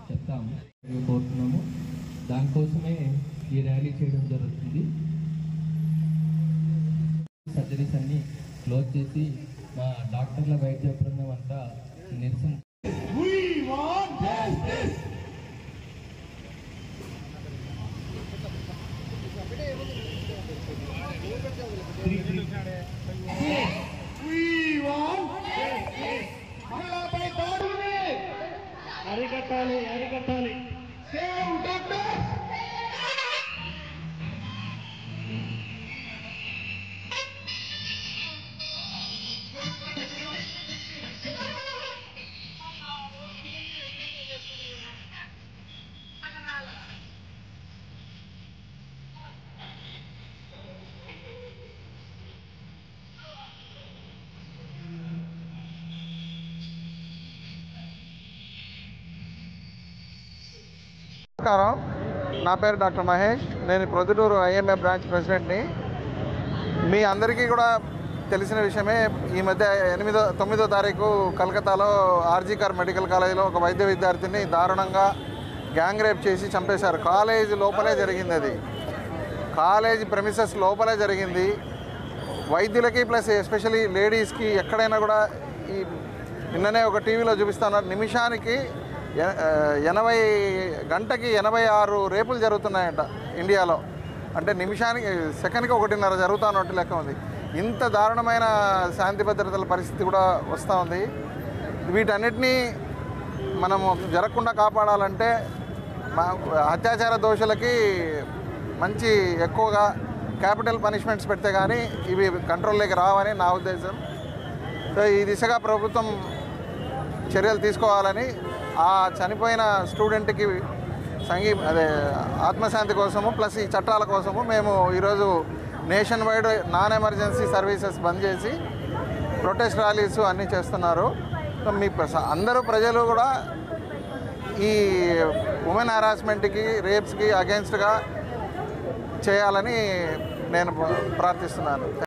చెప్తాము కోరుతున్నాము. దానికోసమే ఈ ర్యాలీ చేయడం జరుగుతుంది. సర్జరీస్ అన్ని క్లోజ్ చేసి మా డాక్టర్ల వైద్య బృందం అంతా నిరసన అరికట్టాలి. నమస్కారం, నా పేరు డాక్టర్ మహేష్. నేను ప్రొద్దుటూరు ఐఎంఏ బ్రాంచ్ ప్రెసిడెంట్ని. మీ అందరికీ కూడా తెలిసిన విషయమే, ఈ మధ్య 9వ తారీఖు కలకత్తాలో ఆర్జీకర్ మెడికల్ కాలేజీలో ఒక వైద్య విద్యార్థిని దారుణంగా గ్యాంగ్ రేప్ చేసి చంపేశారు. కాలేజీ లోపలే జరిగింది, అది కాలేజీ ప్రెమిసెస్ లోపలే జరిగింది. వైద్యులకి ప్లస్ ఎస్పెషలీ లేడీస్కి ఎక్కడైనా కూడా ఈ నిన్ననే ఒక టీవీలో చూపిస్తున్నారు, నిమిషానికి 80 గంటకి 86 రేపులు జరుగుతున్నాయంట ఇండియాలో. అంటే నిమిషానికి సెకండ్కి 1.5 జరుగుతున్నట్టు లెక్క ఉంది. ఇంత దారుణమైన శాంతి భద్రతల పరిస్థితి కూడా వస్తూ ఉంది. వీటన్నిటినీ మనము జరగకుండా కాపాడాలంటే అత్యాచార దోషులకి మంచి ఎక్కువగా క్యాపిటల్ పనిష్మెంట్స్ పెడితే కానీ ఇవి కంట్రోల్లోకి రావని నా ఉద్దేశం. సో ఈ దిశగా ప్రభుత్వం చర్యలు తీసుకోవాలని, ఆ చనిపోయిన స్టూడెంట్కి ఆత్మశాంతి కోసము ప్లస్ ఈ చట్టాల కోసము మేము ఈరోజు nationwide non emergency services bandh చేసి ప్రొటెస్ట్ ర్యాలీస్ అన్నీ చేస్తున్నారు. సో మీ అందరూ ప్రజలు కూడా ఈ ఉమెన్ హరాస్మెంట్కి, రేప్స్కి అగెన్స్ట్గా చేయాలని నేను ప్రార్థిస్తున్నాను.